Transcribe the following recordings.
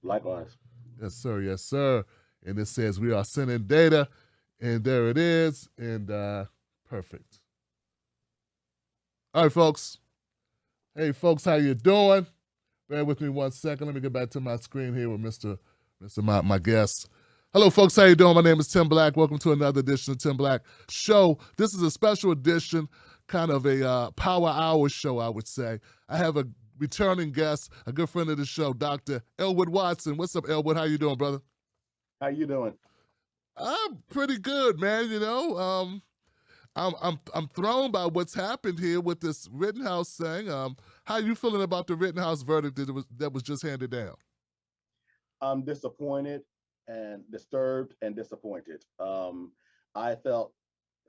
Likewise. Yes, sir. Yes, sir. And it says we are sending data, and there it is. And perfect. All right, folks. Hey, folks, how you doing? Bear with me 1 second. Let me get back to my screen here with Mr. My guest. Hello, folks. How you doing? My name is Tim Black. Welcome to another edition of Tim Black Show. This is a special edition, kind of a power hour show, I would say. I have a returning guest, a good friend of the show, Dr. Elwood Watson. What's up, Elwood? How you doing, brother? How you doing? I'm pretty good, man. I'm thrown by what's happened here with this Rittenhouse thing. How you feeling about the Rittenhouse verdict that was just handed down? I'm disappointed and disturbed and disappointed. I felt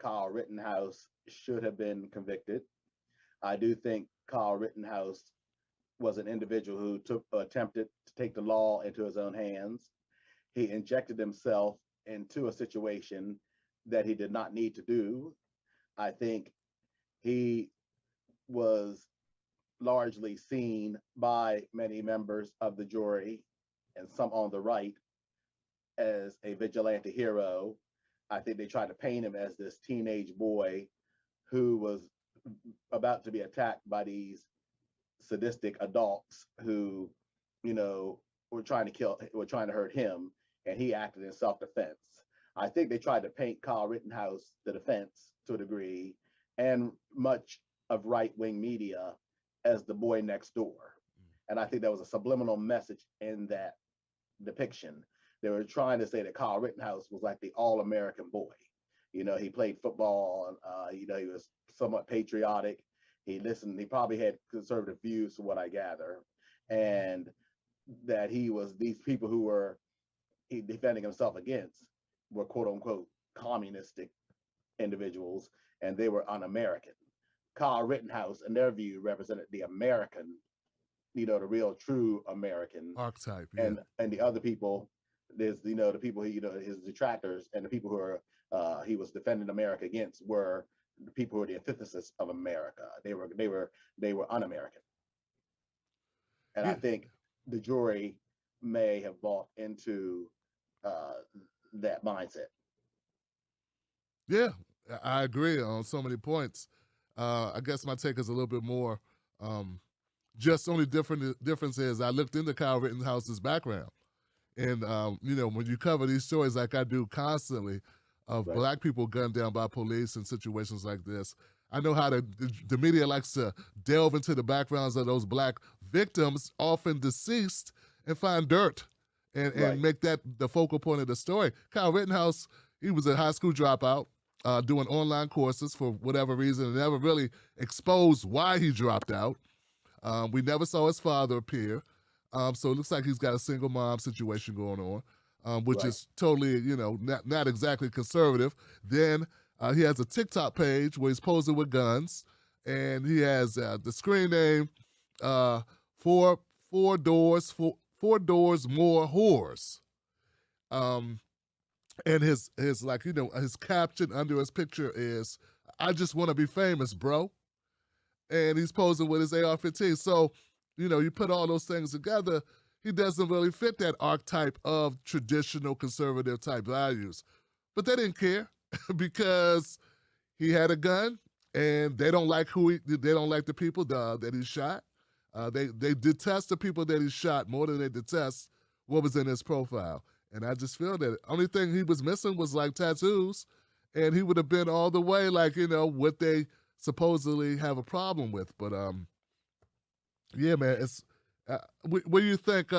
Kyle Rittenhouse should have been convicted. I do think Kyle Rittenhouse was an individual who attempted to take the law into his own hands. He injected himself into a situation that he did not need to do. I think he was largely seen by many members of the jury and some on the right as a vigilante hero. I think they tried to paint him as this teenage boy who was about to be attacked by these sadistic adults who, you know, were trying to hurt him, and he acted in self-defense. I think they tried to paint Kyle Rittenhouse, the defense, to a degree, and much of right-wing media as the boy next door. And I think there was a subliminal message in that depiction. They were trying to say that Kyle Rittenhouse was like the all-American boy. You know, he played football. He was somewhat patriotic. He listened. He probably had conservative views, from what I gather, and that he was these people who were he defending himself against were quote unquote communistic individuals, and they were un-American. Kyle Rittenhouse, in their view, represented the American, the real true American, Archetype, yeah. and the other people, there's the people who his detractors and the people who are he was defending America against were the people who were the antithesis of America. They were un-American, and I Yeah, think the jury may have bought into uh, that mindset. yeah, I agree on so many points. I guess my take is a little bit more. Just only difference is I looked into Kyle Rittenhouse's background, and when you cover these stories like I do constantly of Right. black people gunned down by police in situations like this, I know how the media likes to delve into the backgrounds of those black victims, often deceased, and find dirt and Right. make that the focal point of the story. Kyle Rittenhouse, he was a high school dropout, doing online courses for whatever reason, and never really exposed why he dropped out. We never saw his father appear. So it looks like he's got a single mom situation going on, which Right. is totally, not exactly conservative. Then he has a TikTok page where he's posing with guns, and he has the screen name uh, four four doors more whores. Um, and his his caption under his picture is "I just want to be famous, bro." And he's posing with his AR-15. So, you put all those things together, he doesn't really fit that archetype of traditional conservative type values. But they didn't care because he had a gun, and they don't like they don't like the people that he shot. They detest the people that he shot more than they detest what was in his profile. And I just feel that the only thing he was missing was like tattoos, and he would have been all the way like what they supposedly have a problem with. But yeah, man, it's what do you think?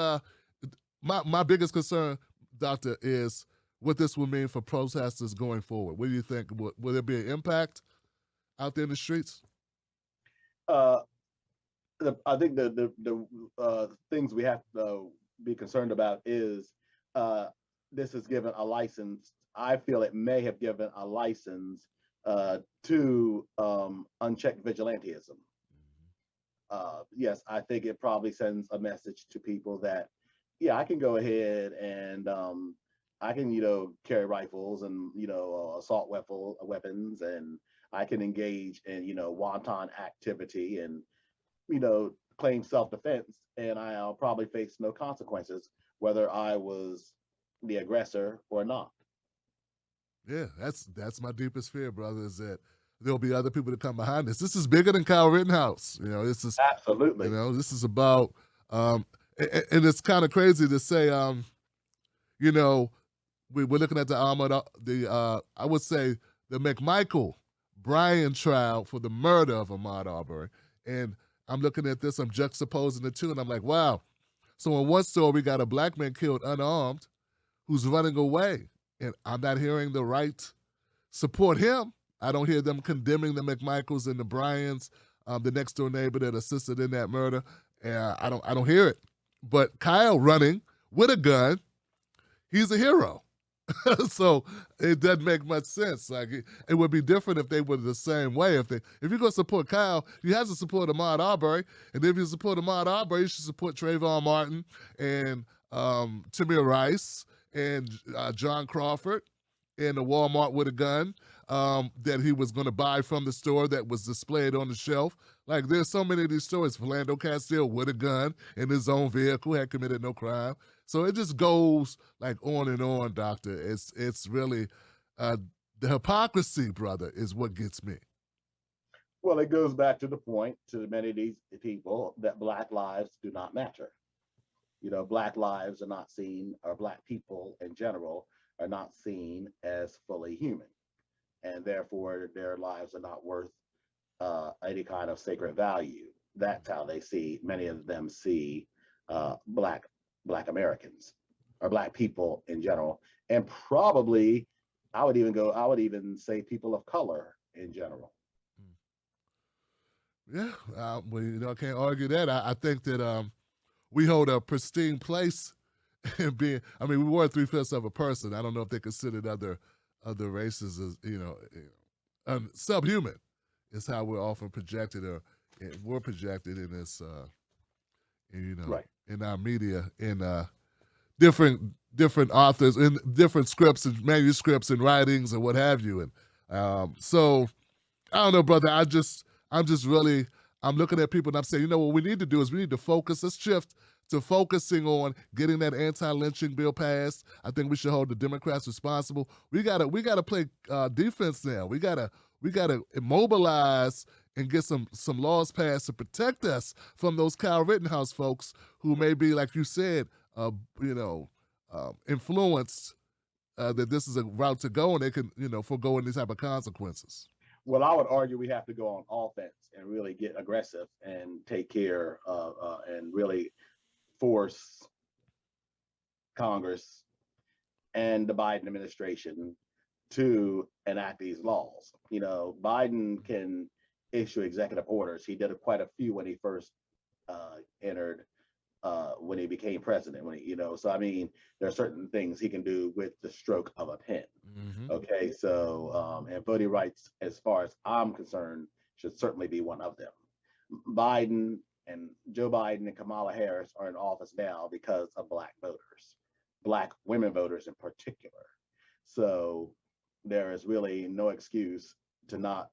My biggest concern, Doctor, is what this will mean for protesters going forward. What do you think? Will there be an impact out there in the streets? Uh, I think the things we have to be concerned about is uh, this is given a license. I feel it may have given a license to unchecked vigilantism. Yes, I think it probably sends a message to people that, yeah, I can go ahead and I can, carry rifles and, assault weapons, and I can engage in, wanton activity and, claim self-defense, and I'll probably face no consequences whether I was the aggressor or not. Yeah, that's my deepest fear, brother, is that there'll be other people to come behind this. This is bigger than Kyle Rittenhouse. This is Absolutely. this is about and it's kind of crazy to say we're looking at the I would say the McMichael Bryan trial for the murder of Ahmaud Arbery. And I'm looking at this, I'm juxtaposing the two, and I'm like, wow. So in one story, we got a black man killed unarmed who's running away. And I'm not hearing the right support him. I don't hear them condemning the McMichaels and the Bryans, the next door neighbor that assisted in that murder. I don't hear it. But Kyle running with a gun, he's a hero. So it doesn't make much sense. Like it would be different if they were the same way. If you're gonna support Kyle, you have to support Ahmaud Arbery, and if you support Ahmaud Arbery, you should support Trayvon Martin and Tamir Rice and John Crawford and the Walmart with a gun that he was going to buy from the store that was displayed on the shelf. Like there's so many of these stories. Philando Castile with a gun in his own vehicle, had committed no crime. So it just goes like on and on, Doctor. It's really the hypocrisy, brother, is what gets me. Well, it goes back to the point to many of these people that Black lives do not matter. Black lives are not seen, or Black people in general are not seen as fully human, and therefore their lives are not worth any kind of sacred value. That's how many of them see Black Americans or Black people in general, and probably I would even say people of color in general. Yeah, well, I can't argue that. I think that we hold a pristine place in being. I mean, we were 3/5 of a person. I don't know if they considered other races as subhuman. Is how we're often projected, or we're projected in this, Right. in our media, in different authors, in different scripts and manuscripts and writings and what have you. And so I don't know, brother. I'm looking at people and I'm saying, what we need to do is we need to focus. Let's shift to focusing on getting that anti-lynching bill passed. I think we should hold the Democrats responsible. We gotta play defense now. We gotta immobilize and get some laws passed to protect us from those Kyle Rittenhouse folks who may be, like you said, influenced that this is a route to go, and they can forego any type of consequences. Well, I would argue we have to go on offense and really get aggressive and take care of and really force Congress and the Biden administration to enact these laws. Biden can issue executive orders. He did quite a few when he first entered, when he became president. So I mean, there are certain things he can do with the stroke of a pen. Mm-hmm. Okay, so and voting rights, as far as I'm concerned, should certainly be one of them. Joe Biden and Kamala Harris are in office now because of Black voters, Black women voters in particular. So there is really no excuse to not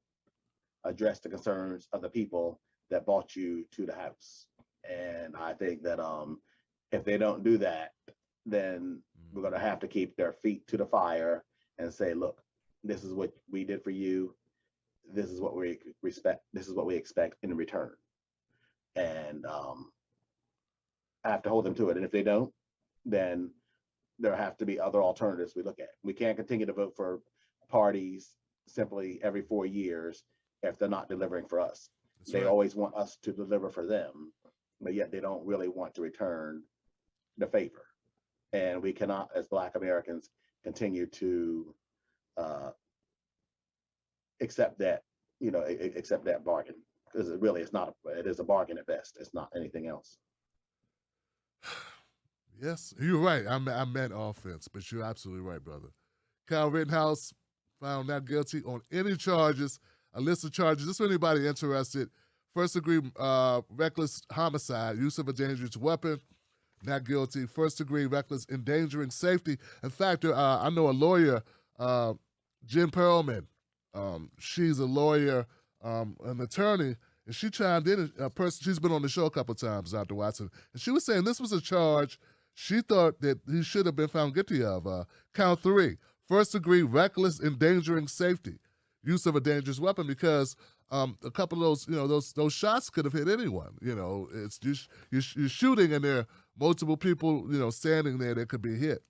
address the concerns of the people that brought you to the House. And I think that if they don't do that, then we're going to have to keep their feet to the fire and say, look, this is what we did for you. This is what we respect. This is what we expect in return. And I have to hold them to it. And if they don't, then there have to be other alternatives we look at. We can't continue to vote for parties simply every 4 years if they're not delivering for us. That's they right. Always want us to deliver for them, but yet they don't really want to return the favor. And we cannot, as Black Americans, continue to accept that bargain, because it really is not. It is a bargain at best. It's not anything else. Yes, you're right. I meant offense, but you're absolutely right, brother. Kyle Rittenhouse found not guilty on any charges. A list of charges. Just for anybody interested: first-degree reckless homicide, use of a dangerous weapon, not guilty. First-degree reckless endangering safety. In fact, I know a lawyer, Jen Perlman. She's a lawyer, an attorney, and she chimed in. A person, she's been on the show a couple of times, Dr. Watson, and she was saying this was a charge she thought that he should have been found guilty of. Count 3, first-degree reckless endangering safety, use of a dangerous weapon, because a couple of those, those shots could have hit anyone. It's you're shooting, and there are multiple people, standing there that could be hit.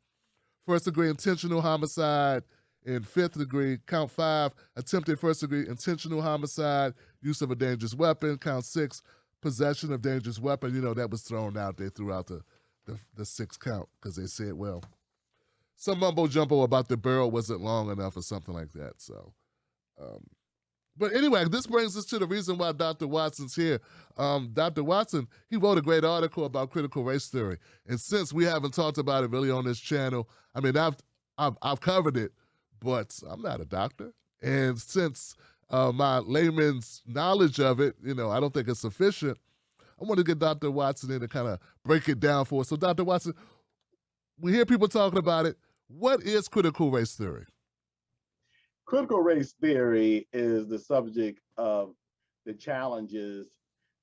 First-degree intentional homicide, in 5th degree. Count 5, attempted first-degree intentional homicide, use of a dangerous weapon. Count 6, possession of dangerous weapon. That was thrown out. They threw out the 6th count because they said, well, some mumbo-jumbo about the barrel wasn't long enough or something like that. So, but anyway, this brings us to the reason why Dr. Watson's here. Dr. Watson, he wrote a great article about critical race theory. And since we haven't talked about it really on this channel, I mean, I've covered it, but I'm not a doctor. And since my layman's knowledge of it, I don't think it's sufficient, I want to get Dr. Watson in to kind of break it down for us. So, Dr. Watson, we hear people talking about it. What is critical race theory? Critical race theory is the subject of the challenges,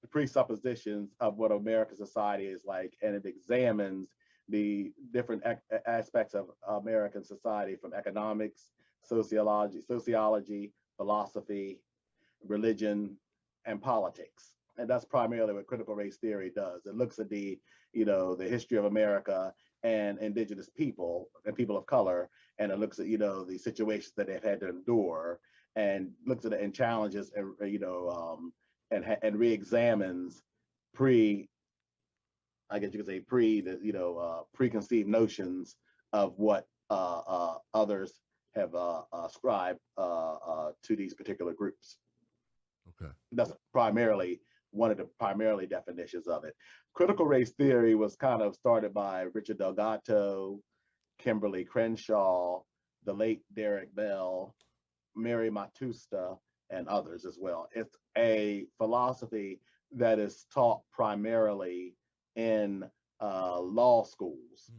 the presuppositions of what American society is like, and it examines the different aspects of American society, from economics, sociology, philosophy, religion, and politics. And that's primarily what critical race theory does. It looks at the history of America and indigenous people and people of color, and it looks at the situations that they've had to endure, and looks at it and challenges and re-examines preconceived notions of what others have ascribed to these particular groups. Okay, that's primarily one of the primary definitions of it. Critical race theory was kind of started by Richard Delgato, Kimberly Crenshaw, the late Derek Bell, Mary Matusta, and others as well. It's a philosophy that is taught primarily in law schools,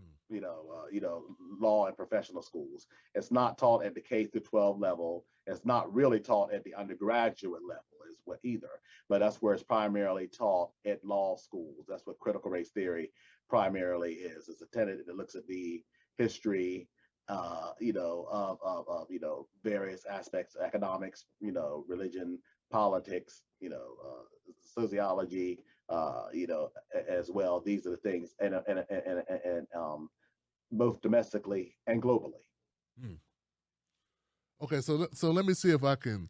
law and professional schools. It's not taught at the K through 12 level. It's not really taught at the undergraduate level either, but that's where it's primarily taught at law schools. That's what critical race theory primarily is. It's a tenet that looks at the history, of various aspects, economics, religion, politics, sociology, as well. These are the things, and both domestically and globally. Okay, so let me see if I can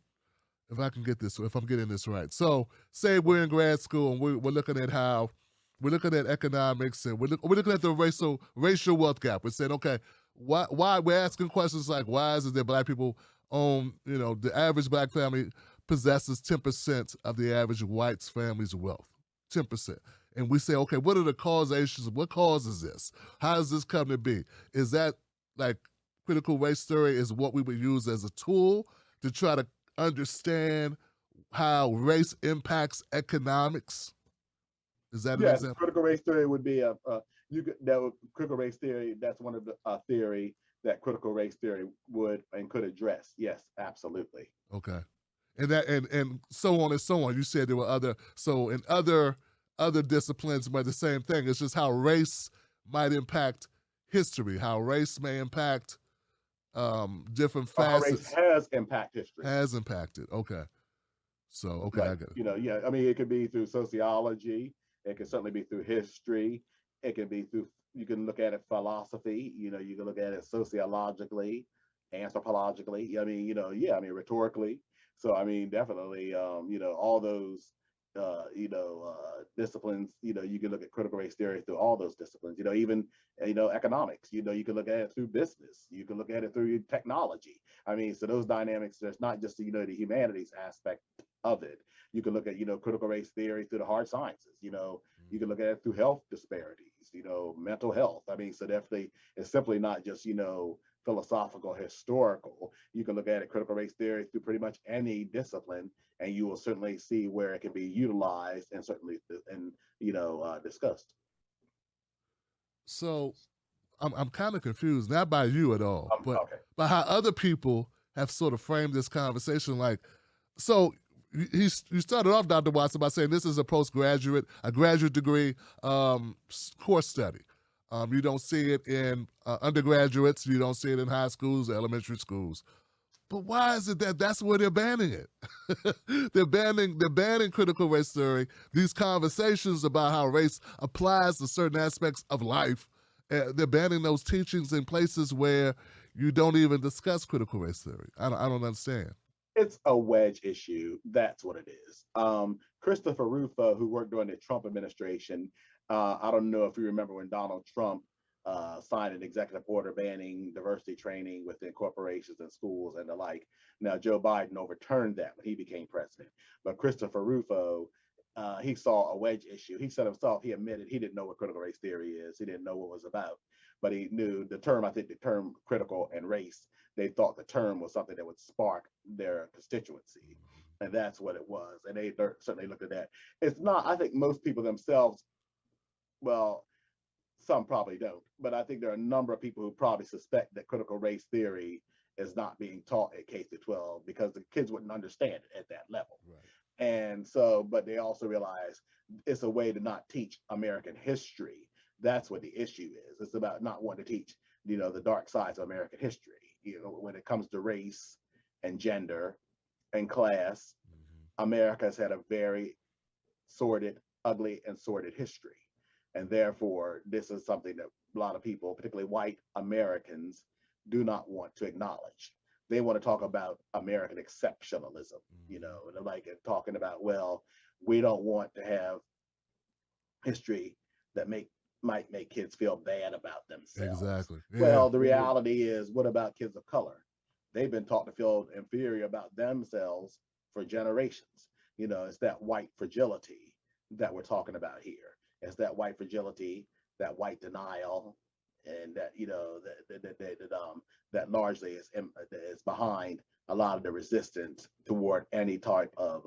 get this, if I'm getting this right. So say we're in grad school and we're looking at economics, and we're looking at the racial wealth gap. We're saying, okay, why we're asking questions like, why is it that Black people own, the average Black family possesses 10% of the average white family's wealth, 10%. And we say, okay, what are the causations? What causes this? How does this come to be? Is that like critical race theory is what we would use as a tool to try to understand how race impacts economics? Is that an example? Critical race theory would be critical race theory. That's one of the theory that critical race theory would and could address. Yes, absolutely. Okay, and so on and so on. You said there were other disciplines, but the same thing. It's just how race might impact history, how race may impact different facets. How race has impacted history. Has impacted. Okay. So, okay, right. I get it. I mean, it could be through sociology. It could certainly be through history. It could be through, you can look at it philosophy. You can look at it sociologically, anthropologically. I mean, rhetorically. So, I mean, definitely, all those, disciplines, you can look at critical race theory through all those disciplines, even, economics, you can look at it through business, you can look at it through technology. I mean, so those dynamics, there's not just, the humanities aspect of it. You can look at, critical race theory through the hard sciences, you can look at it through health disparities, mental health. I mean, so definitely it's simply not just, philosophical, historical. You can look at it, critical race theory, through pretty much any discipline, and you will certainly see where it can be utilized and certainly discussed. So I'm kind of confused, not by you at all, but okay. by how other people have sort of framed this conversation. Like, so you started off, Dr. Watson, by saying this is a graduate degree course study. You don't see it in undergraduates. You don't see it in high schools, elementary schools. But why is it that that's where they're banning it? They're banning critical race theory, these conversations about how race applies to certain aspects of life. They're banning those teachings in places where you don't even discuss critical race theory. I don't understand. It's a wedge issue. That's what it is. Christopher Rufo, who worked during the Trump administration, I don't know if you remember when Donald Trump signed an executive order banning diversity training within corporations and schools and the like. Now, Joe Biden overturned that when he became president. But Christopher Rufo, he saw a wedge issue. He said himself, he admitted he didn't know what critical race theory is. He didn't know what it was about. But he knew the term, I think the term critical and race, they thought the term was something that would spark their constituency. And that's what it was. And they certainly looked at that. It's not, I think most people themselves, well, some probably don't, but I think there are a number of people who probably suspect that critical race theory is not being taught at K through 12 because the kids wouldn't understand it at that level. Right. And so, but they also realize it's a way to not teach American history. That's what the issue is. It's about not wanting to teach, the dark sides of American history. When it comes to race and gender and class, America has had a very sordid, ugly, and sordid history. And therefore, this is something that a lot of people, particularly white Americans, do not want to acknowledge. They want to talk about American exceptionalism, like talking about, well, we don't want to have history that might make kids feel bad about themselves. Exactly. Yeah. Well, the reality is, what about kids of color? They've been taught to feel inferior about themselves for generations. It's that white fragility that we're talking about here. It's that white fragility, that white denial, and that that largely is behind a lot of the resistance toward any type of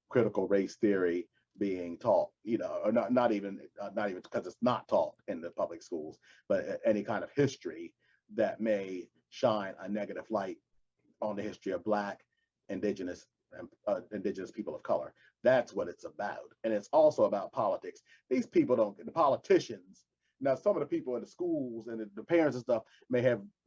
critical race theory being taught. Or not even because it's not taught in the public schools, but any kind of history that may shine a negative light on the history of Black, Indigenous people of color. That's what it's about. And it's also about politics. These people the politicians, now some of the people in the schools and the parents and stuff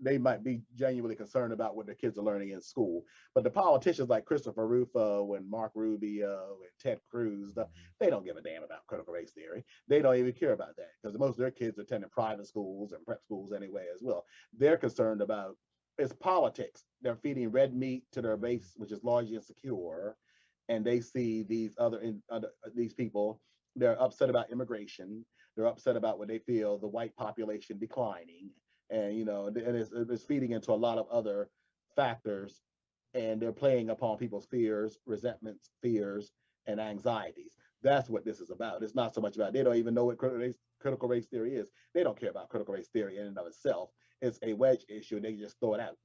they might be genuinely concerned about what their kids are learning in school. But the politicians like Christopher Rufo and Mark Rubio and Ted Cruz, they don't give a damn about critical race theory. They don't even care about that because most of their kids are attending private schools and prep schools anyway as well. They're concerned about it's politics. They're feeding red meat to their base, which is largely insecure. And they see these people, they're upset about immigration. They're upset about what they feel the white population declining. And, and it's feeding into a lot of other factors. And they're playing upon people's fears, resentments, fears, and anxieties. That's what this is about. It's not so much about, they don't even know what critical race theory is. They don't care about critical race theory in and of itself. It's a wedge issue, and they just throw it out.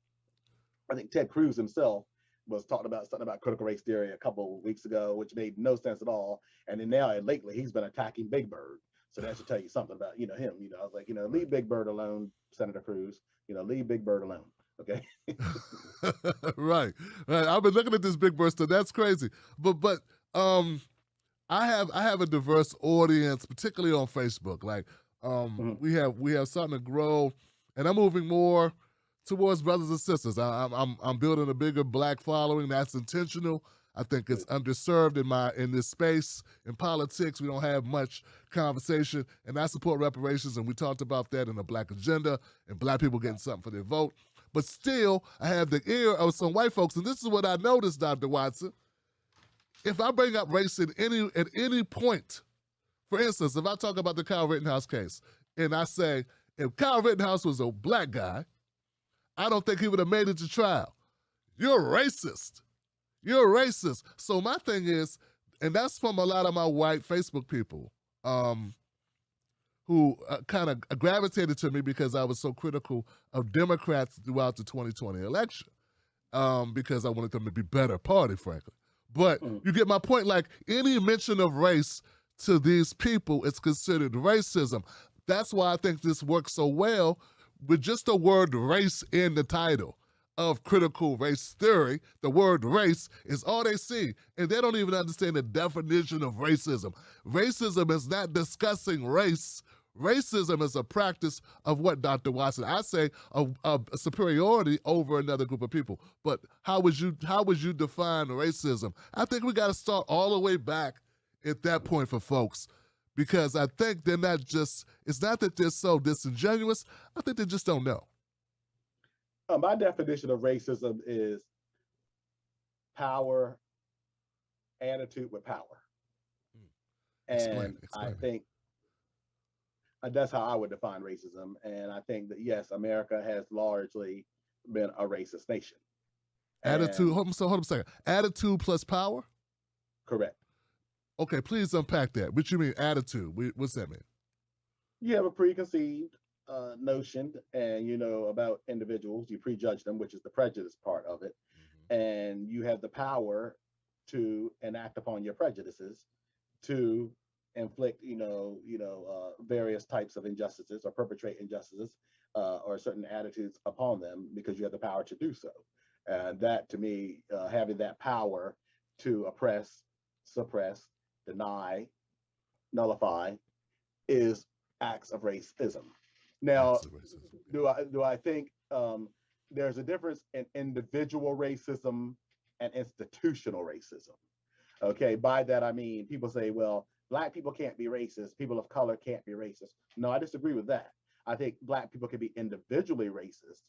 I think Ted Cruz himself was talking about something about critical race theory a couple of weeks ago, which made no sense at all. And then now lately he's been attacking Big Bird. So that should tell you something about, him. I was like, leave Big Bird alone, Senator Cruz. Leave Big Bird alone. Okay. Right. I've been looking at this Big Bird stuff. That's crazy. But I have a diverse audience, particularly on Facebook. Like we have something to grow, and I'm moving more towards brothers and sisters. I'm building a bigger Black following. That's intentional. I think it's underserved in this space. In politics, we don't have much conversation, and I support reparations, and we talked about that in the Black agenda, and Black people getting something for their vote. But still, I have the ear of some white folks, and this is what I noticed, Dr. Watson. If I bring up race at any point, for instance, if I talk about the Kyle Rittenhouse case, and I say, if Kyle Rittenhouse was a Black guy, I don't think he would have made it to trial. You're racist. You're racist. So my thing is, and that's from a lot of my white Facebook people who kind of gravitated to me because I was so critical of Democrats throughout the 2020 election because I wanted them to be better party, frankly. But you get my point, like any mention of race to these people is considered racism. That's why I think this works so well with just the word race in the title. of critical race theory, the word race is all they see. And they don't even understand the definition of racism. Racism is not discussing race. Racism is a practice of what, Dr. Watson? I say a superiority over another group of people. But how would you define racism? I think we got to start all the way back at that point for folks, because I think they're not just, it's not that they're so disingenuous, I think they just don't know. My definition of racism is power, attitude with power. Explain. I think that's how I would define racism. And I think that, yes, America has largely been a racist nation. Attitude, hold on a second. Attitude plus power? Correct. Okay, please unpack that. What you mean attitude? What's that mean? You have a preconceived notion, and about individuals. You prejudge them, which is the prejudice part of it, and you have the power to enact upon your prejudices to inflict, various types of injustices or perpetrate injustices or certain attitudes upon them because you have the power to do so. And that, to me, having that power to oppress, suppress, deny, nullify, is acts of racism. Now, do I think there's a difference in individual racism and institutional racism? Okay, by that I mean people say, well, Black people can't be racist, people of color can't be racist. No, I disagree with that. I think Black people can be individually racist.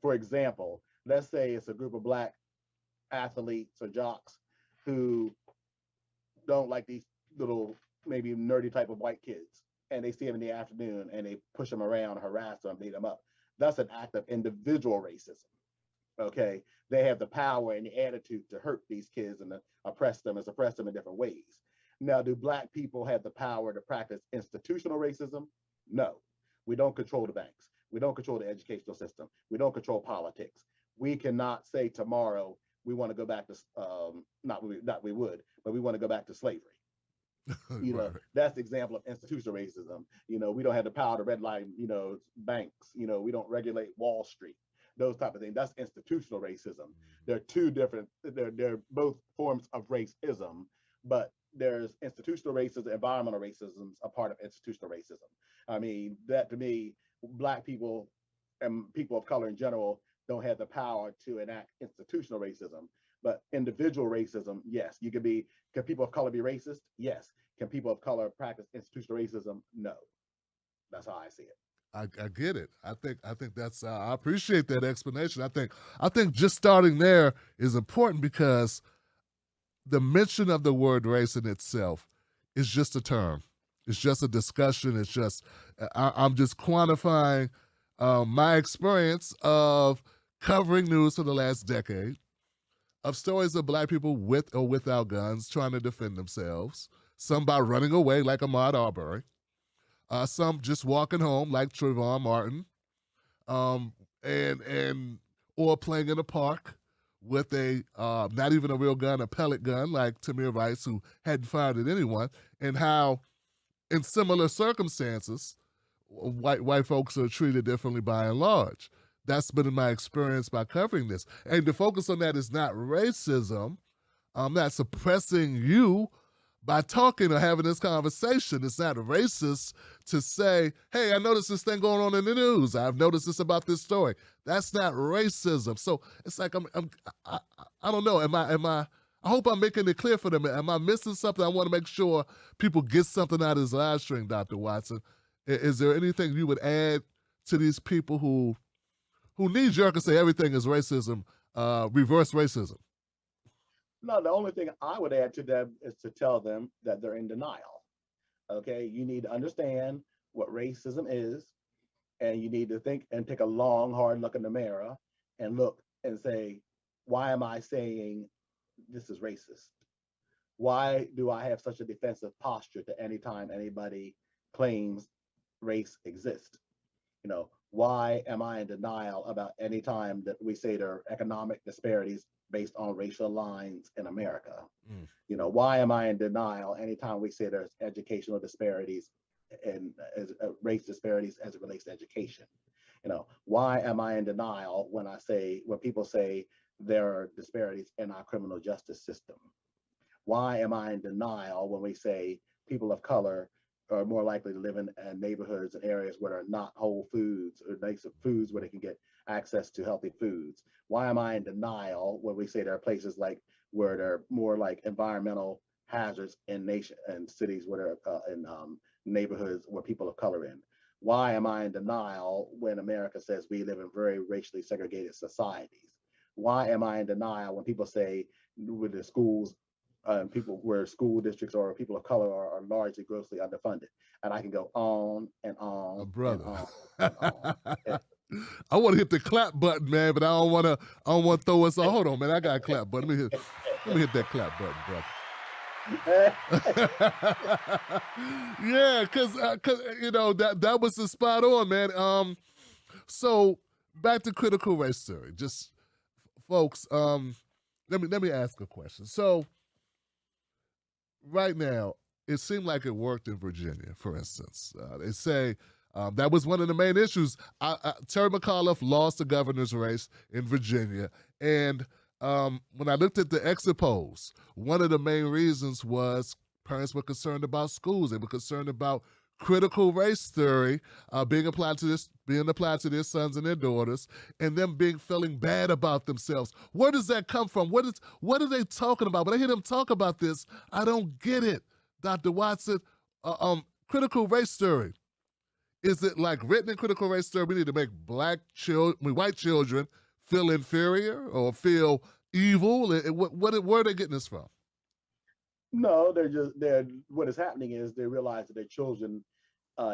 For example, let's say it's a group of Black athletes or jocks who don't like these little, maybe nerdy type of white kids, and they see them in the afternoon and they push them around, harass them, beat them up. That's an act of individual racism. Okay, they have the power and the attitude to hurt these kids and to oppress them and suppress them in different ways. Now, do Black people have the power to practice institutional racism? No. We don't control the banks. We don't control the educational system. We don't control politics. We cannot say tomorrow we want to go back to not we would, but we want to go back to slavery. That's the example of institutional racism. We don't have the power to redline, banks. We don't regulate Wall Street. Those type of things. That's institutional racism. They're two different. They're both forms of racism, but there's institutional racism, environmental racism, a part of institutional racism. I mean, that to me, Black people and people of color in general don't have the power to enact institutional racism. But individual racism, yes. Can people of color be racist? Yes. Can people of color practice institutional racism? No. That's how I see it. I get it. I think that's I appreciate that explanation. I think just starting there is important because the mention of the word race in itself is just a term. It's just a discussion. It's just I'm just quantifying my experience of covering news for the last decade, of stories of Black people with or without guns trying to defend themselves, some by running away like Ahmaud Arbery, some just walking home like Trayvon Martin, and or playing in a park with a not even a real gun, a pellet gun like Tamir Rice, who hadn't fired at anyone, and how in similar circumstances, white folks are treated differently by and large. That's been my experience by covering this. And the focus on that is not racism. I'm not suppressing you by talking or having this conversation. It's not racist to say, hey, I noticed this thing going on in the news. I've noticed this about this story. That's not racism. So it's like I don't know. I hope I'm making it clear for them. Am I missing something? I want to make sure people get something out of this live stream, Dr. Watson. Is there anything you would add to these people who knee-jerk and say everything is racism, reverse racism? No, the only thing I would add to them is to tell them that they're in denial. Okay, you need to understand what racism is, and you need to think and take a long, hard look in the mirror and look and say, why am I saying this is racist? Why do I have such a defensive posture to any time anybody claims race exists? Why am I in denial about any time that we say there are economic disparities based on racial lines in America? Why am I in denial anytime we say there's educational disparities and race disparities as it relates to education? Why am I in denial when people say there are disparities in our criminal justice system? Why am I in denial when we say people of color are more likely to live in neighborhoods and areas where there are not whole foods or nice foods where they can get access to healthy foods? Why am I in denial when we say there are places where there are more like environmental hazards in cities where there are in neighborhoods where people of color in? Why am I in denial when America says we live in very racially segregated societies? Why am I in denial when people say with the schools people where school districts or people of color are largely grossly underfunded? And I can go on and on brother. and on and on. Yeah. I want to hit the clap button, man, but I don't want to throw us off. Hold on, man. I got a clap button. Let me hit that clap button, brother. Yeah, cause that was the spot on, man. So back to critical race theory. Just folks, let me ask a question. So right now, it seemed like it worked in Virginia, for instance. They say that was one of the main issues. Terry McAuliffe lost the governor's race in Virginia, and when I looked at the exit polls, one of the main reasons was parents were concerned about schools. They were concerned about critical race theory being applied to their sons and their daughters, and them feeling bad about themselves. Where does that come from? What are they talking about? When I hear them talk about this, I don't get it, Dr. Watson. Critical race theory. Is it like written in critical race theory? We need to make white children feel inferior or feel evil? Where are they getting this from? No, what is happening is they realize that their children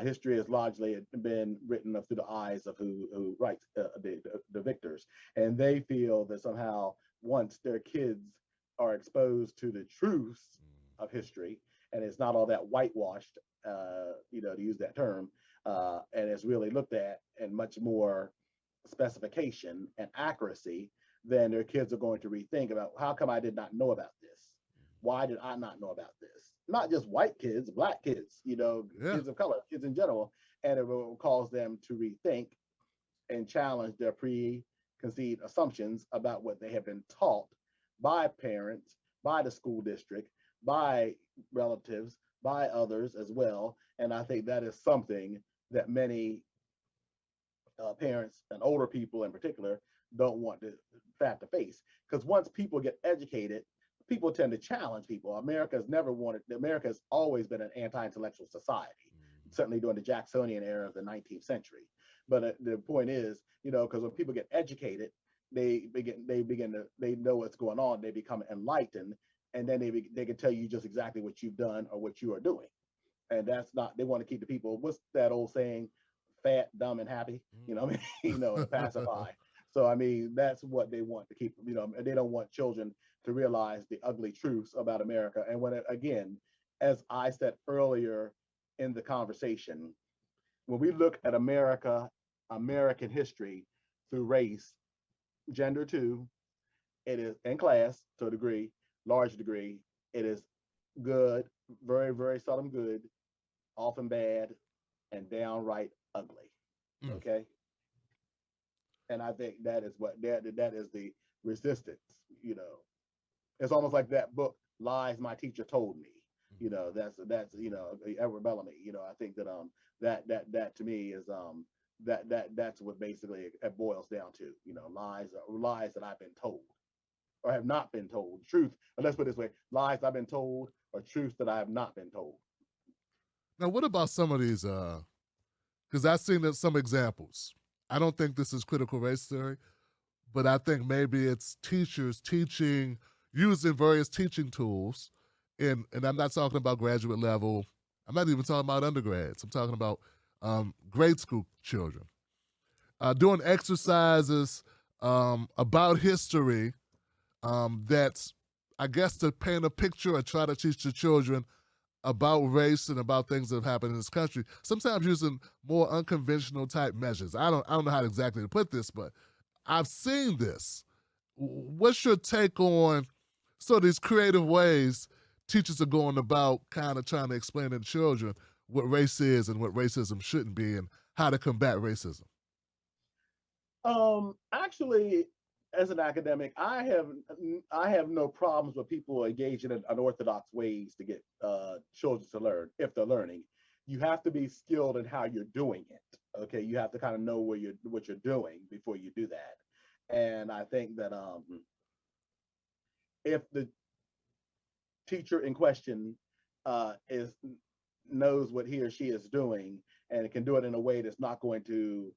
history has largely been written through the eyes of who writes the victors, and they feel that somehow once their kids are exposed to the truths of history, and it's not all that whitewashed, to use that term, and it's really looked at and much more specification and accuracy, then their kids are going to rethink about how come I did not know about this? Why did I not know about this? Not just white kids, black kids, kids of color, kids in general. And it will cause them to rethink and challenge their preconceived assumptions about what they have been taught by parents, by the school district, by relatives, by others as well. And I think that is something that many parents and older people in particular don't want to have to face. Because once people get educated, people tend to challenge people. America has always been an anti-intellectual society, certainly during the Jacksonian era of the 19th century. But the point is, because when people get educated, they know what's going on, they become enlightened, and then they can tell you just exactly what you've done or what you are doing. And that's not, they want to keep the people, what's that old saying, fat, dumb, and happy, to pacify. So, I mean, that's what they want to keep, they don't want children to realize the ugly truths about America. And again, as I said earlier in the conversation, when we look at American history through race, gender too, it is, and class to a degree, large degree, it is good, very, very seldom good, often bad, and downright ugly. Okay. And I think that is that is the resistance, It's almost like that book, Lies My Teacher Told Me. That's Edward Bellamy. I think that to me is that's what basically it boils down to. Lies that I've been told or have not been told. Truth, or let's put it this way, lies I've been told or truth that I have not been told. Now, what about some of these, because I've seen some examples. I don't think this is critical race theory, but I think maybe it's teachers using various teaching tools, and I'm not talking about graduate level. I'm not even talking about undergrads. I'm talking about grade school children. Doing exercises about history that's, I guess, to paint a picture or try to teach the children about race and about things that have happened in this country, sometimes using more unconventional type measures. I don't know how exactly to put this, but I've seen this. What's your take on these creative ways teachers are going about kind of trying to explain to children what race is and what racism shouldn't be and how to combat racism? Actually, as an academic, I have no problems with people engaging in unorthodox ways to get children to learn if they're learning. You have to be skilled in how you're doing it. Okay, you have to kind of know what you're doing before you do that. And I think that if the teacher in question is knows what he or she is doing and can do it in a way that's not going to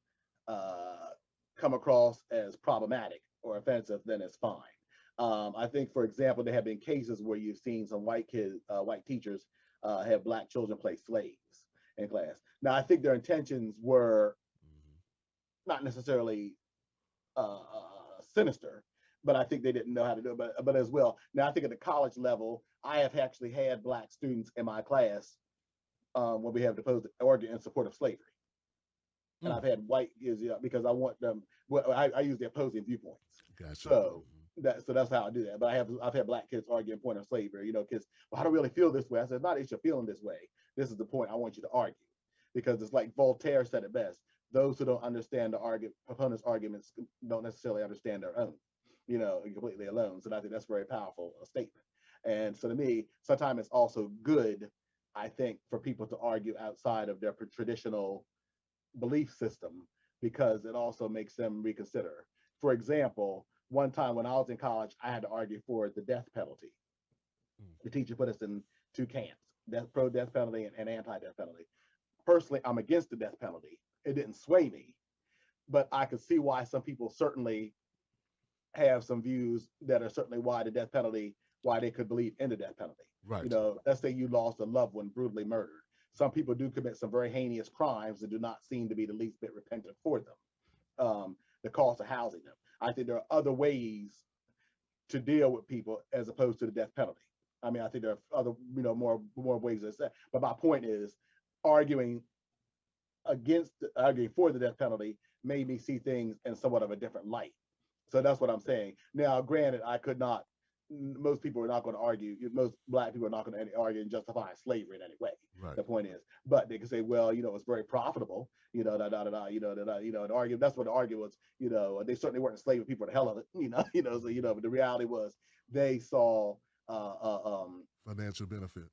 uh, come across as problematic or offensive, then it's fine. I think, for example, there have been cases where you've seen some white teachers have black children play slaves in class. Now, I think their intentions were not necessarily sinister, but I think they didn't know how to do it. But as well, now I think at the college level, I have actually had black students in my class when we have deposed Oregon in support of slavery, and I've had white kids because I want them. Well, I use the opposing viewpoints. Gotcha. So that's how I do that. But I've had black kids argue in point of slavery. Kids, well, I don't really feel this way. I said, not that you're feeling this way. This is the point I want you to argue, because it's like Voltaire said it best: those who don't understand the opponent's arguments don't necessarily understand their own. Completely alone. So I think that's a very powerful statement. And so to me, sometimes it's also good, I think, for people to argue outside of their traditional belief system, because it also makes them reconsider. For example, one time when I was in college, I had to argue for the death penalty. The teacher put us in two camps: pro death penalty and anti death penalty. Personally, I'm against the death penalty. It didn't sway me, but I could see why some people certainly have some views that are certainly why the death penalty, why they could believe in the death penalty. Right. Let's say you lost a loved one brutally murdered. Some people do commit some very heinous crimes and do not seem to be the least bit repentant for them. The cost of housing them. I think there are other ways to deal with people as opposed to the death penalty. I mean, I think there are other, more ways to say. But my point is, arguing arguing for the death penalty made me see things in somewhat of a different light. So that's what I'm saying. Now, granted, I could not. Most people are not going to argue. Most black people are not going to argue and justify slavery in any way. Right. The point is, but they can say, well, it's very profitable. And argue. That's what the argument was. They certainly weren't enslaving people for the hell of it. So but the reality was they saw financial benefit.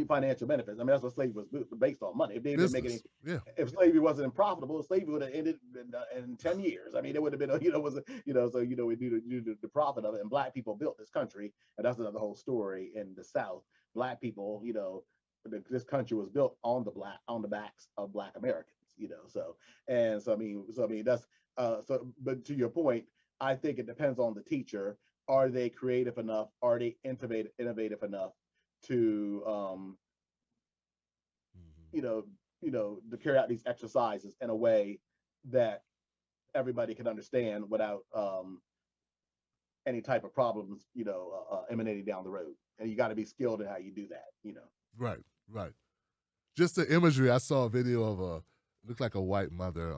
Financial benefits. I mean, that's what slavery was based on: money. If they didn't make any, if slavery wasn't profitable, slavery would have ended in 10 years. I mean, it would have been, so we do the profit of it. And black people built this country, and that's another whole story in the South. Black people, this country was built on the backs of black Americans. So I mean that's But to your point, I think it depends on the teacher. Are they creative enough? Are they innovative enough to to carry out these exercises in a way that everybody can understand without any type of problems emanating down the road. And you got to be skilled in how you do that. Right. Just the imagery. I saw a video of looked like a white mother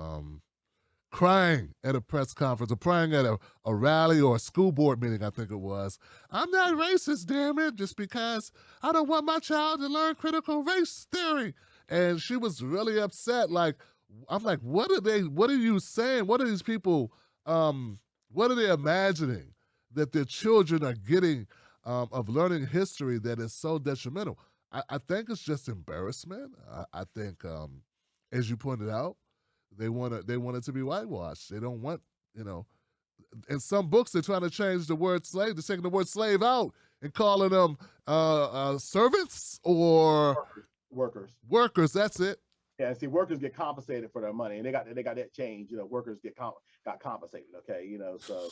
crying at a press conference or crying at a rally or a school board meeting, I think it was. I'm not racist, damn it, just because I don't want my child to learn critical race theory. And she was really upset. I'm like, what are you saying? What are these people, what are they imagining that their children are getting of learning history that is so detrimental? I think it's just embarrassment. I think, as you pointed out, they want it to be whitewashed. They don't want, in some books they're trying to change the word slave. They're taking the word slave out and calling them servants or workers. That's it. Yeah, see, workers get compensated for their money, and they got that change. Workers got compensated. Okay, so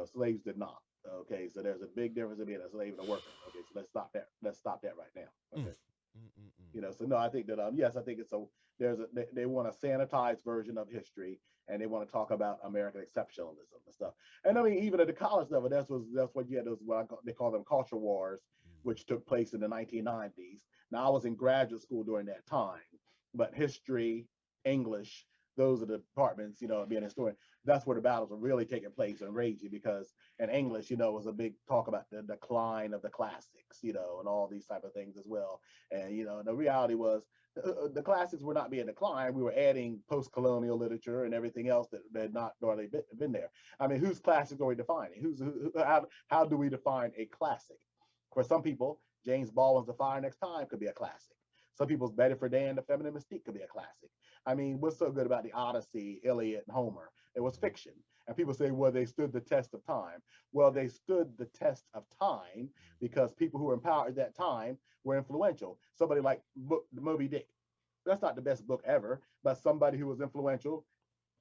slaves did not. Okay, so there's a big difference in being a slave and a worker. Okay, so let's stop that. Let's stop that right now. Okay. So no, I think that yes, I think it's they want a sanitized version of history, and they want to talk about American exceptionalism and stuff. And I mean, even at the college level, that's what you had those they call them culture wars, which took place in the 1990s. Now I was in graduate school during that time, but history, English, those are the departments, being a historian. That's where the battles are really taking place and raging, because in English, was a big talk about the decline of the classics, and all these type of things as well. And, the reality was the classics were not being declined. We were adding post-colonial literature and everything else that had not already been there. I mean, whose classics are we defining? How do we define a classic? For some people, James Baldwin's The Fire Next Time could be a classic. Some people's Betty Friedan, The Feminine Mystique could be a classic. I mean, what's so good about the Odyssey, Iliad, and Homer? It was fiction. And people say, well, they stood the test of time. Well, they stood the test of time because people who were in power at that time were influential. Somebody like Moby Dick. That's not the best book ever, but somebody who was influential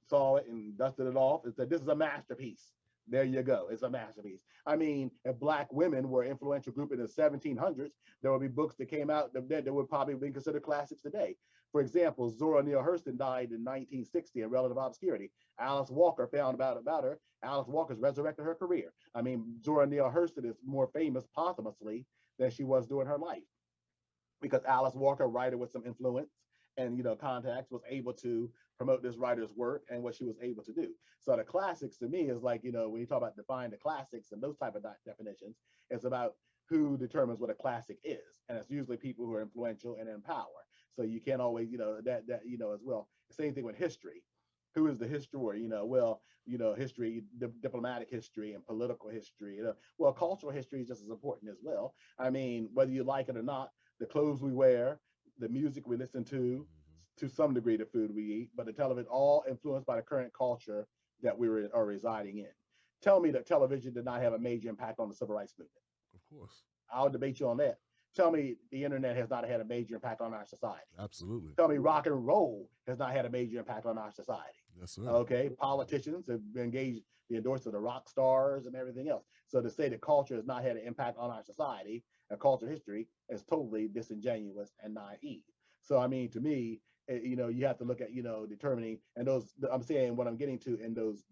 saw it and dusted it off and said, this is a masterpiece. There you go. It's a masterpiece. I mean, if Black women were an influential group in the 1700s, there would be books that came out that would probably be considered classics today. For example, Zora Neale Hurston died in 1960 in relative obscurity. Alice Walker found about her. Alice Walker's resurrected her career. I mean, Zora Neale Hurston is more famous posthumously than she was during her life, because Alice Walker, a writer with some influence and contacts, was able to promote this writer's work and what she was able to do. So the classics to me is like, when you talk about define the classics and those type of definitions, it's about who determines what a classic is. And it's usually people who are influential and in power. So you can't always, that as well. Same thing with history. Who is the historian? History, diplomatic history and political history. Well, cultural history is just as important as well. I mean, whether you like it or not, the clothes we wear, the music we listen to some degree, the food we eat, but the television, all influenced by the current culture that we are residing in. Tell me that television did not have a major impact on the civil rights movement. Of course. I'll debate you on that. Tell me the internet has not had a major impact on our society. Absolutely. Tell me rock and roll has not had a major impact on our society. Yes, sir. Okay, politicians have engaged the endorsement of the rock stars and everything else. So to say that culture has not had an impact on our society and culture history is totally disingenuous and naive. So I mean, to me, you have to look at determining, and those, I'm saying what I'm getting to in those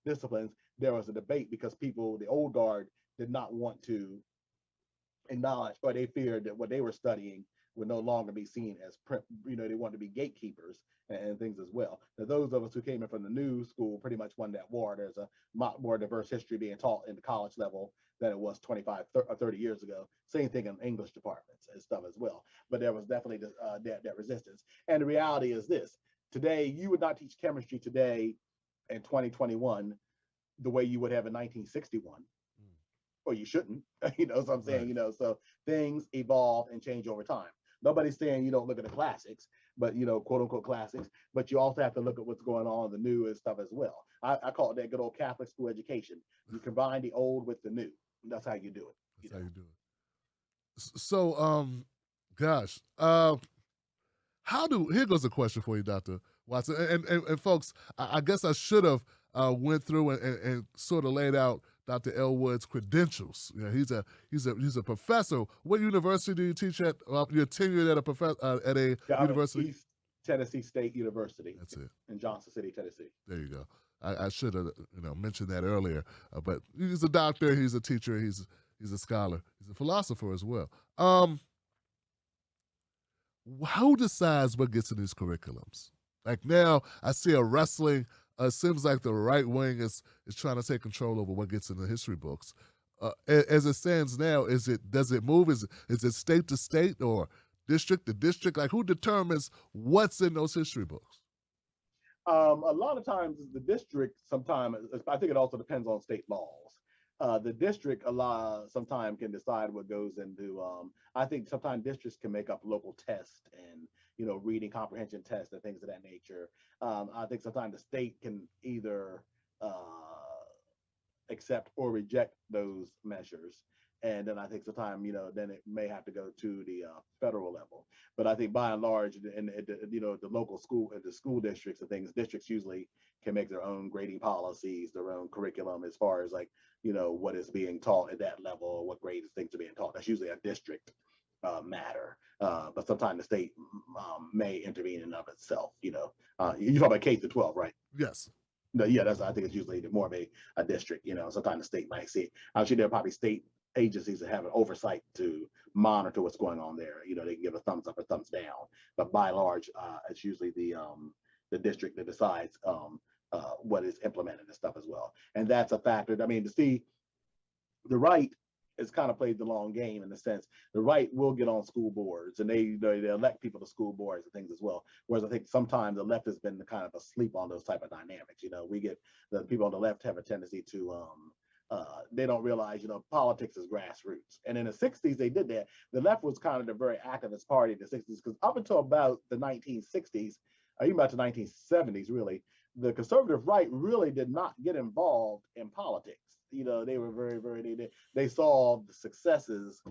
disciplines. There was a debate because people, the old guard, did not want to acknowledge, or they feared that what they were studying would no longer be seen as they wanted to be gatekeepers and things as well. Now, those of us who came in from the new school pretty much won that war. There's a lot more diverse history being taught in the college level than it was 25 or 30 years ago. Same thing in English departments and stuff as well. But there was definitely that resistance. And the reality is this: today, you would not teach chemistry today in 2021 the way you would have in 1961. Or you shouldn't, so I'm saying, right. So things evolve and change over time. Nobody's saying you don't look at the classics, but, quote unquote classics, but you also have to look at what's going on in the new and stuff as well. I call it that good old Catholic school education. You combine the old with the new. That's how you do it. That's how you do it. So, gosh, here goes a question for you, Dr. Watson. And folks, I guess I should have went through and sort of laid out Dr. Elwood's credentials. He's a professor. What university do you teach at? You're tenured at a university? East Tennessee State University. That's it. In Johnson City, Tennessee. There you go. I should have mentioned that earlier. But he's a doctor. He's a teacher. He's a scholar. He's a philosopher as well. Who decides what gets in these curriculums? Like now, I see a wrestling. It seems like the right wing is trying to take control over what gets in the history books. As it stands now, does it move? Is it state to state or district to district? Like, who determines what's in those history books? A lot of times the district, sometimes, I think it also depends on state laws. The district sometimes can decide what goes into, I think sometimes districts can make up local tests and, reading comprehension tests and things of that nature. I think sometimes the state can either accept or reject those measures. And then I think sometimes, then it may have to go to the federal level. But I think by and large, the local school, the school districts and things, districts usually can make their own grading policies, their own curriculum as far as like, what is being taught at that level, what grades things are being taught. That's usually a district matter. But sometimes the state may intervene in and of itself. You talk about K through 12, right? Yes. No, yeah, I think it's usually more of a district. Sometimes the state might see it. Actually, there are probably state agencies that have an oversight to monitor what's going on there. They can give a thumbs up or thumbs down. But by and large, it's usually the the district that decides what is implemented and stuff as well. And that's a factor. I mean, to see the right has kind of played the long game in the sense the right will get on school boards and they elect people to school boards and things as well. Whereas I think sometimes the left has been kind of asleep on those type of dynamics. We get the people on the left have a tendency to they don't realize, politics is grassroots. And in the 60s, they did that. The left was kind of the very activist party in the 60s, because up until about the 1960s, even about the 1970s, really, the conservative right really did not get involved in politics. They were they saw the successes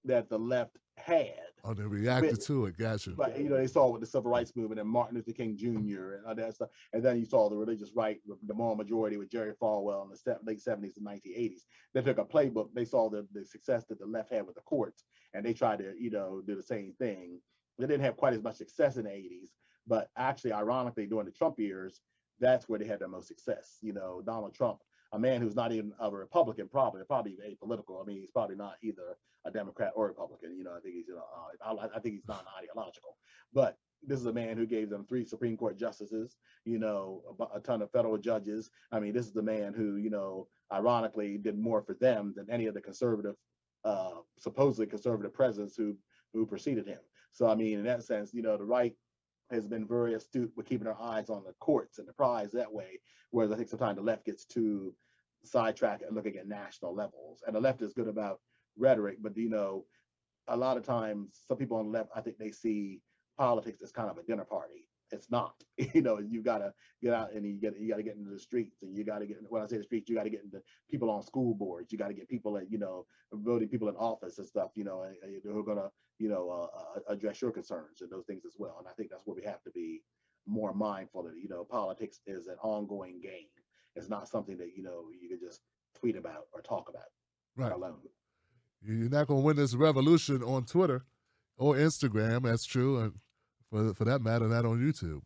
that the left had. Oh, they reacted to it. Gotcha. But they saw with the civil rights movement and Martin Luther King Jr. and all that stuff. And then you saw the religious right, the moral majority with Jerry Falwell in the late 70s and 1980s. They took a playbook. They saw the success that the left had with the courts, and they tried to do the same thing. They didn't have quite as much success in the 80s, but actually, ironically, during the Trump years, that's where they had the most success. Donald Trump, a man who's not even a Republican, probably apolitical. I mean, he's probably not either a Democrat or Republican. I think he's I think he's non-ideological. But this is a man who gave them 3 Supreme Court justices, a ton of federal judges. I mean, this is the man who, ironically, did more for them than any of the conservative, supposedly conservative presidents who preceded him. So, I mean, in that sense, the right has been very astute with keeping their eyes on the courts and the prize that way, whereas I think sometimes the left gets too sidetracked and looking at national levels. And the left is good about rhetoric, but a lot of times some people on the left, I think they see politics as kind of a dinner party. It's not. You got to get out and you got to get into the streets, and you got to get, when I say the streets, you got to get into people on school boards. You got to get people at, voting people in office and stuff, who are going to, address your concerns and those things as well. And I think that's where we have to be more mindful that, politics is an ongoing game. It's not something that, you can just tweet about or talk about alone. You're not going to win this revolution on Twitter or Instagram. That's true. And for that matter, not on YouTube.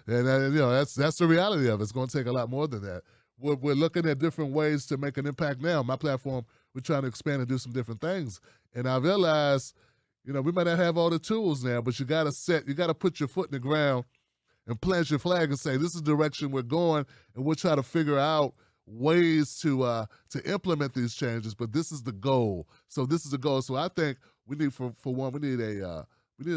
and that's the reality of it. It's going to take a lot more than that. We're looking at different ways to make an impact now. My platform, we're trying to expand and do some different things. And I realize, we might not have all the tools now, but you got to put your foot in the ground and plant your flag and say, this is the direction we're going, and we'll try to figure out ways to implement these changes, but this is the goal. So this is the goal. So I think we need, for one, we need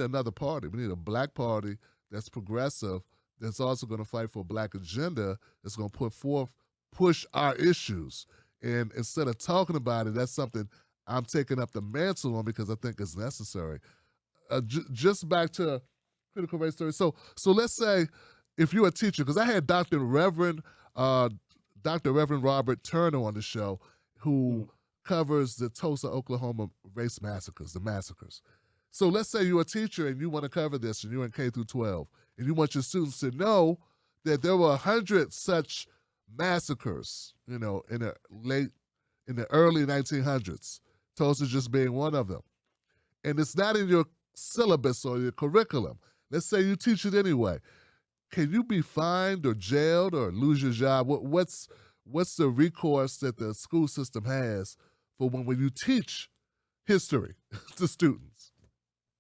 another party. We need a black party that's progressive, that's also going to fight for a black agenda, that's going to push our issues. And instead of talking about it, that's something I'm taking up the mantle on because I think it's necessary. Just back to critical race theory. So let's say if you're a teacher, because I had Dr. Reverend Robert Turner on the show, who covers the Tulsa, Oklahoma race massacres, the massacres. So let's say you're a teacher and you want to cover this, and you're in K through 12, and you want your students to know that there were 100 such massacres, in the early 1900s. Tulsa just being one of them, and it's not in your syllabus or your curriculum. Let's say you teach it anyway. Can you be fined or jailed or lose your job? What's the recourse that the school system has for when you teach history to students?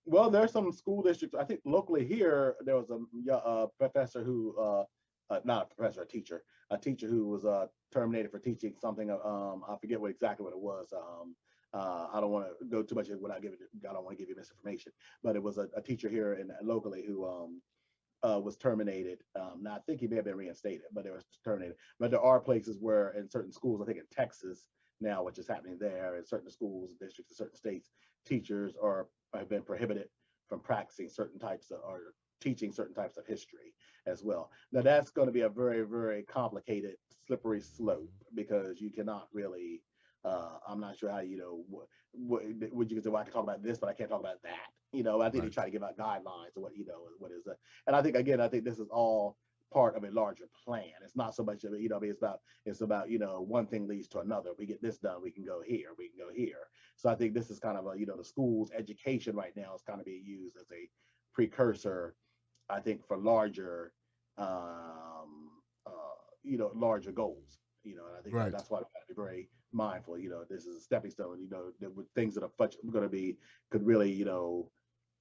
Well, there's some school districts. I think locally here, there was a professor who, not a professor, a teacher who was terminated for teaching something. I forget exactly what it was. I don't want to go too much without I don't want to give you misinformation, but it was a teacher here locally who was terminated. Now I think he may have been reinstated, but it was terminated. But there are places where in certain schools, I think in Texas now, which is happening there, in certain schools, districts, in certain states, teachers have been prohibited from practicing certain types or teaching certain types of history as well. Now that's going to be a very, very complicated, slippery slope, because you cannot really, I'm not sure how, what you can say, well, I can talk about this, but I can't talk about that. I think they try to give out guidelines of what is that. And I think this is all part of a larger plan. It's not so much of it, it's about, one thing leads to another. We get this done, we can go here, we can go here. So I think this is kind of the school's education right now is kind of being used as a precursor, I think, for larger, larger goals. And I think that's why we got to be very mindful. This is a stepping stone. With things that are going to be could really,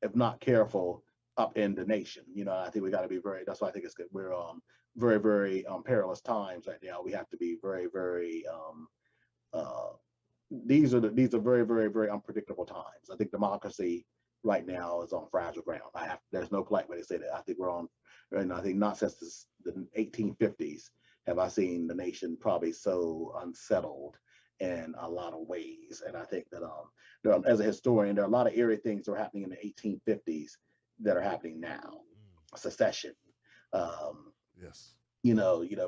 if not careful, upend the nation. I think we got to be very. That's why I think it's good. We're very, very perilous times right now. We have to be very, very. Uh, these are very, very, very unpredictable times. I think democracy right now is on fragile ground. There's no polite way to say that. I think we're on, and I think not since the 1850s have I seen the nation probably so unsettled in a lot of ways. And I think that as a historian, there are a lot of eerie things that were happening in the 1850s that are happening now. Secession, yes,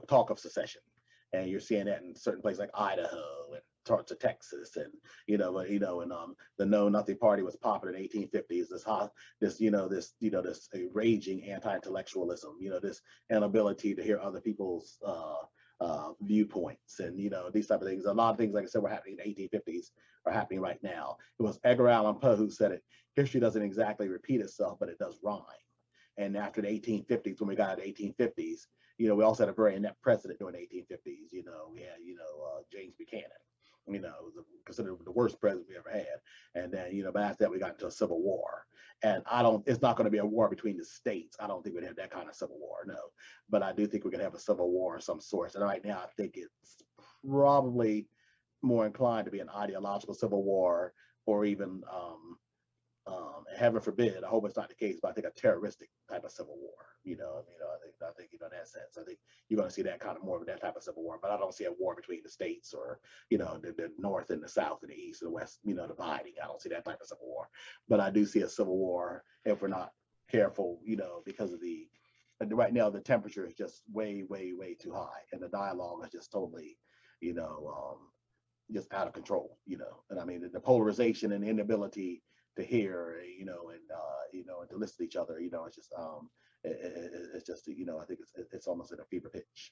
talk of secession, and you're seeing that in certain places like Idaho and parts of Texas, and the Know Nothing Party was popular in the 1850s. This raging anti-intellectualism, this inability to hear other people's viewpoints, and these type of things. A lot of things, like I said, were happening in the 1850s are happening right now. It was Edgar Allan Poe who said it. History doesn't exactly repeat itself, but it does rhyme. And after the 1850s, when we got to the 1850s, we also had a very inept president during the 1850s. We had, James Buchanan, considered the worst president we ever had. And then, but after that, we got into a civil war. And it's not going to be a war between the states. I don't think we'd have that kind of civil war, no. But I do think we're going to have a civil war of some sort. And right now, I think it's probably more inclined to be an ideological civil war, or even, heaven forbid, I hope it's not the case, but I think a terroristic type of civil war. I think in that sense, I think you're going to see that kind of more of that type of civil war. But I don't see a war between the states, or the North and the South and the East and the West, dividing. I don't see that type of civil war. But I do see a civil war if we're not careful, because of right now the temperature is just way, way, way too high, and the dialogue is just totally, just out of control. And I mean the polarization and the inability to hear, and to listen to each other, it's just it's just I think it's almost at a fever pitch.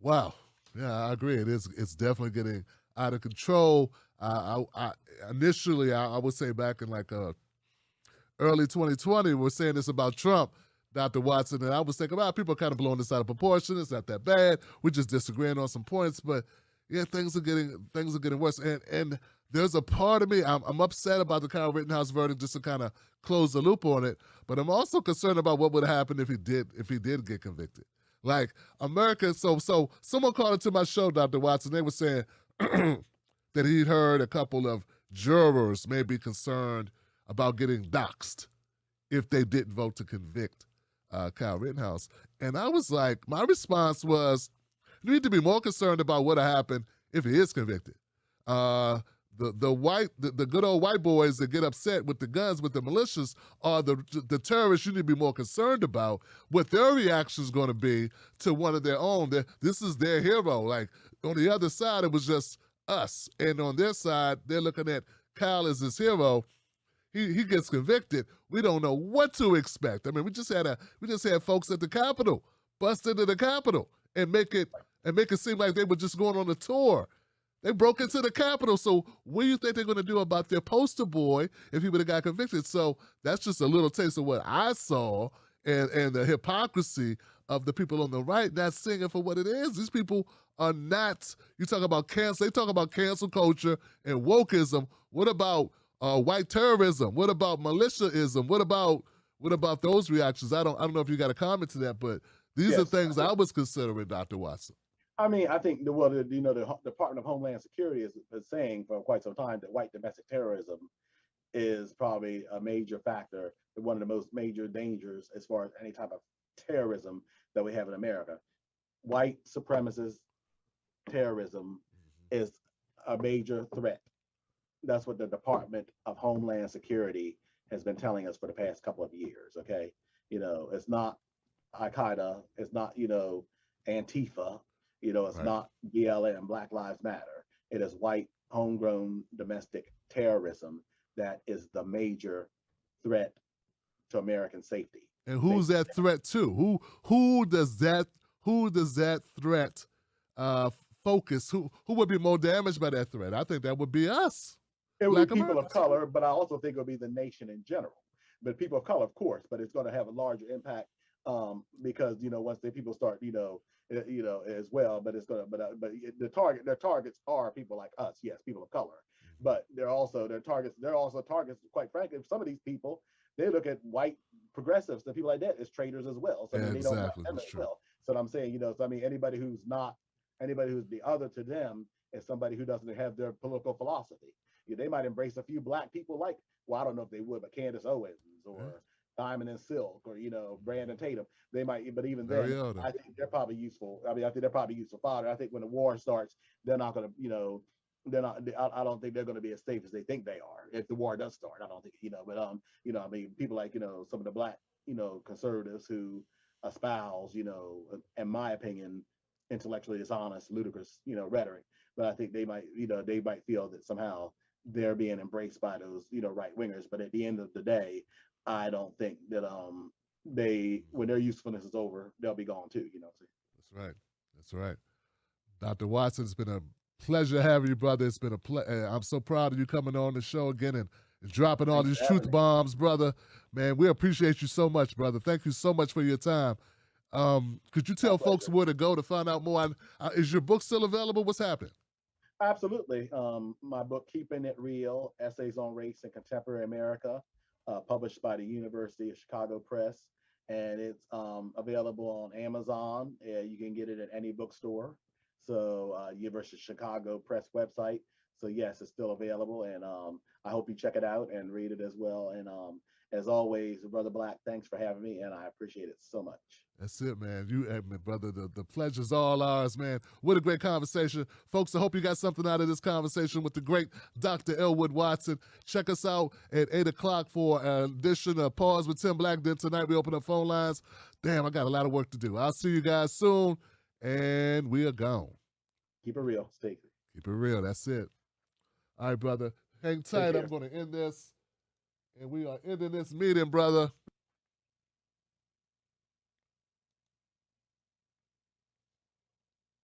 Wow, yeah, I agree. It's definitely getting out of control. I initially I would say back in like early 2020, we're saying this about Trump, Dr. Watson, and I was thinking, people are kind of blowing this out of proportion. It's not that bad. We're just disagreeing on some points, but yeah, things are getting worse. And there's a part of me, I'm upset about the Kyle Rittenhouse verdict, just to kind of close the loop on it. But I'm also concerned about what would happen if he did get convicted. Like America, so someone called into my show, Dr. Watson. They were saying that he'd heard a couple of jurors may be concerned about getting doxxed if they didn't vote to convict Kyle Rittenhouse. And I was like, my response was, you need to be more concerned about what happened if he is convicted. The good old white boys that get upset with the guns, with the militias, are the terrorists you need to be more concerned about, what their reaction is going to be to one of their own. This is their hero. Like, on the other side, it was just us. And on their side, they're looking at Kyle as his hero. He gets convicted. We don't know what to expect. I mean, we just had folks at the Capitol bust into the Capitol and make it seem like they were just going on a tour. They broke into the Capitol. So what do you think they're going to do about their poster boy if he would have got convicted? So that's just a little taste of what I saw, and the hypocrisy of the people on the right not seeing it for what it is. These people are not, you talk about cancel, they talk about cancel culture and wokeism. What about white terrorism? What about militiaism? What about those reactions? I don't know if you got a comment to that, but these are things I was considering, Dr. Watson. I mean, I think the Department of Homeland Security is saying for quite some time that white domestic terrorism is probably a major factor, one of the most major dangers as far as any type of terrorism that we have in America. White supremacist terrorism is a major threat. That's what the Department of Homeland Security has been telling us for the past couple of years. Okay, it's not Al Qaeda, it's not Antifa, it's Right. not BLM, Black Lives Matter. It is white homegrown domestic terrorism that is the major threat to American safety. And who's that threat to? Who does that threat focus? Who would be more damaged by that threat? I think that would be us. It would Black be people Americans. of color, but I also think it would be the nation in general. But people of color, of course, but it's going to have a larger impact because once the people start, as well. But it's going to, their targets are people like us, yes, people of color. But they're also targets. Quite frankly, some of these people, they look at white progressives and people like that is traitors as well. So I mean, they don't like Exactly. them That's as true. well. So I'm saying, so I mean, anybody who's the other to them is somebody who doesn't have their political philosophy. They might embrace a few black people, like, well, I don't know if they would, but Candace Owens or Diamond and Silk, or Brandon Tatum. They might, but even then, I think they're probably useful. I mean, I think they're probably useful fodder. I think when the war starts, they're not going to, they're not. I don't think they're going to be as safe as they think they are if the war does start. I don't think, but I mean, people like some of the black, conservatives who espouse, in my opinion, intellectually dishonest, ludicrous, rhetoric. But I think they might feel that somehow they're being embraced by those, right wingers. But at the end of the day, I don't think that when their usefulness is over, they'll be gone too. What I'm saying? That's right. That's right. Dr. Watson, it's been a pleasure having you, brother. It's been I'm so proud of you coming on the show again and dropping all these truth bombs, brother. Man, we appreciate you so much, brother. Thank you so much for your time. Could you tell folks where to go to find out more? Is your book still available? What's happening? Absolutely. My book, Keeping It Real, Essays on Race in Contemporary America, published by the University of Chicago Press. And it's available on Amazon. You can get it at any bookstore. So University of Chicago Press website. So yes, it's still available. And I hope you check it out and read it as well. And as always, Brother Black, thanks for having me. And I appreciate it so much. That's it, man. Brother, the pleasure's all ours, man. What a great conversation. Folks, I hope you got something out of this conversation with the great Dr. Elwood Watson. Check us out at 8 o'clock for an edition of Pause with Tim Black. Then tonight we open up phone lines. Damn, I got a lot of work to do. I'll see you guys soon, and we are gone. Keep it real. Stay. Keep it real. That's it. All right, brother. Hang tight. I'm going to end this, and we are ending this meeting, brother.